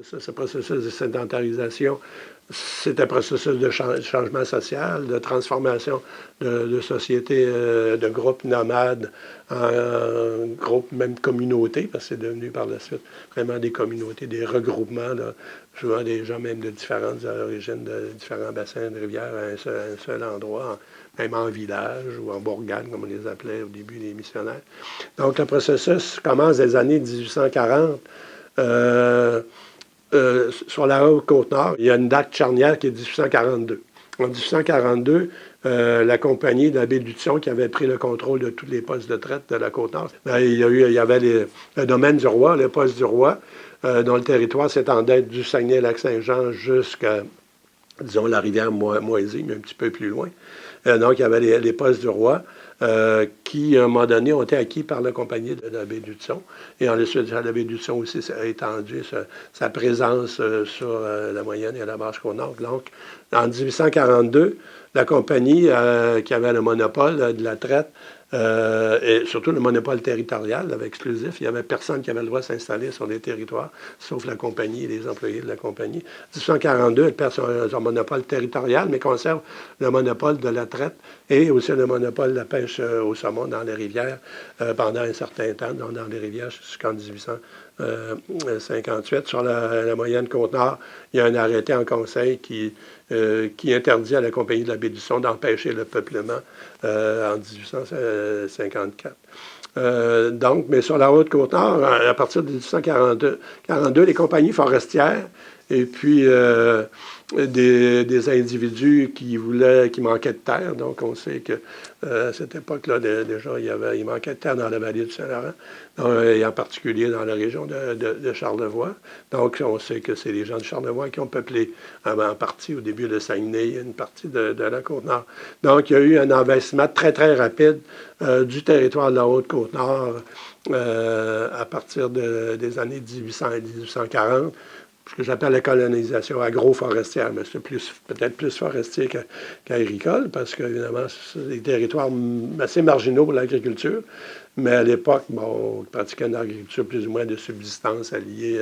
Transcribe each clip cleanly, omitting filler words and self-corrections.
Ce processus de sédentarisation, c'est un processus de changement social, de transformation de sociétés, de groupes nomades en groupes, même communautés, parce que c'est devenu par la suite vraiment des communautés, des regroupements, là, souvent des gens même de différentes origines, de différents bassins de rivières à un seul endroit, même en village ou en bourgade, comme on les appelait au début, les missionnaires. Donc le processus commence des années 1840. Sur la Haute-Côte-Nord, il y a une date charnière qui est 1842. En 1842, la compagnie de la baie d'Hudson, qui avait pris le contrôle de tous les postes de traite de la Côte-Nord, il y avait le domaine du roi, le poste du roi, dont le territoire s'étendait du Saguenay-Lac-Saint-Jean jusqu'à, disons, la rivière Moisy, mais un petit peu plus loin. Donc, il y avait les postes du roi. Qui, à un moment donné, ont été acquis par la compagnie de la baie d'Hudson. Et ensuite, la baie d'Hudson aussi a étendu sa présence sur la moyenne et la Basse-Côte-Nord. Donc, en 1842, la compagnie qui avait le monopole de la traite, et surtout le monopole territorial, exclusif, il n'y avait personne qui avait le droit de s'installer sur les territoires, sauf la compagnie et les employés de la compagnie. 1842, elle perd son monopole territorial, mais conserve le monopole de la traite et aussi le monopole de la pêche au saumon dans les rivières pendant un certain temps, dans les rivières jusqu'en 1858. Sur la moyenne Côte-Nord, il y a un arrêté en conseil qui interdit à la compagnie de la baie d'Hudson d'empêcher le peuplement en 1854. Donc, mais sur la Haute-Côte-Nord, à partir de 1842, les compagnies forestières et puis des individus qui manquaient de terre. Donc, on sait que à cette époque-là, déjà, il manquait de terre dans la vallée du Saint-Laurent, et en particulier dans la région de Charlevoix. Donc, on sait que c'est les gens de Charlevoix qui ont peuplé en partie au début le Saguenay, une partie de la Côte-Nord. Donc, il y a eu un envahissement très, très rapide du territoire de la Haute-Côte-Nord à partir des années 1800 et 1840. Ce que j'appelle la colonisation agroforestière, mais c'est peut-être plus forestier qu'agricole, parce qu'évidemment, c'est des territoires assez marginaux pour l'agriculture. Mais à l'époque, bon, on pratiquait une agriculture plus ou moins de subsistance alliée,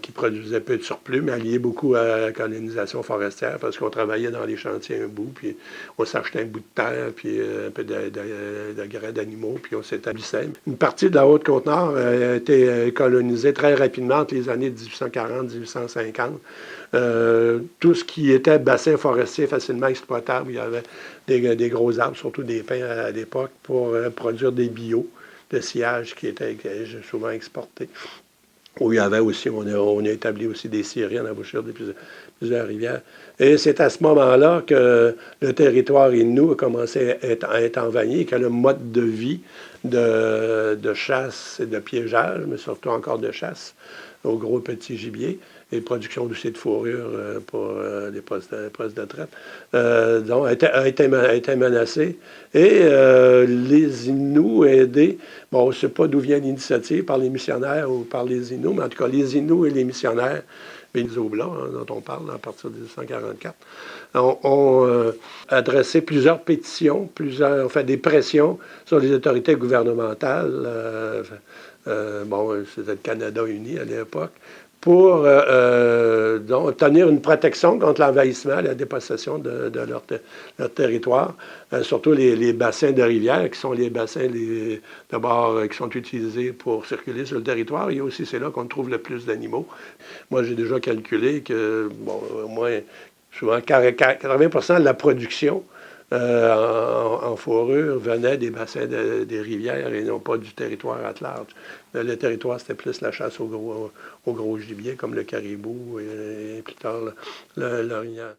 qui produisait peu de surplus, mais alliée beaucoup à la colonisation forestière, parce qu'on travaillait dans les chantiers un bout, puis on s'achetait un bout de terre, puis un peu de grains d'animaux, puis on s'établissait. Une partie de la Haute-Côte-Nord a été colonisée très rapidement entre les années 1840-1850. Tout ce qui était bassin forestier facilement exploitable, il y avait des gros arbres, surtout des pins à l'époque, pour produire des bio, de sillage qui étaient souvent exportés. Où il y avait aussi, on a établi aussi des scieries en embouchure de plusieurs rivières. Et c'est à ce moment-là que le territoire Innu a commencé à être envahi, que le mode de vie de chasse et de piégeage, mais surtout encore de chasse, au gros petit gibier, et production aussi de fourrure pour les postes de traite, donc a été menacé. Et les Inuits aidés, bon, on ne sait pas d'où vient l'initiative, par les missionnaires ou par les Inuits, mais en tout cas, les Inuits et les missionnaires, les Oblats, dont on parle à partir de 1844, ont adressé plusieurs pétitions, ont fait des pressions sur les autorités gouvernementales. Bon, c'était le Canada uni à l'époque, pour donc, obtenir une protection contre l'envahissement, la dépossession de leur territoire, surtout les bassins de rivière, qui sont les bassins d'abord qui sont utilisés pour circuler sur le territoire. Et aussi, c'est là qu'on trouve le plus d'animaux. Moi, j'ai déjà calculé que, bon, au moins, souvent 80% de la production en fourrure venait des bassins des rivières et non pas du territoire à large. Le territoire, c'était plus la chasse au gros gibier, comme le caribou et plus tard l'orignal.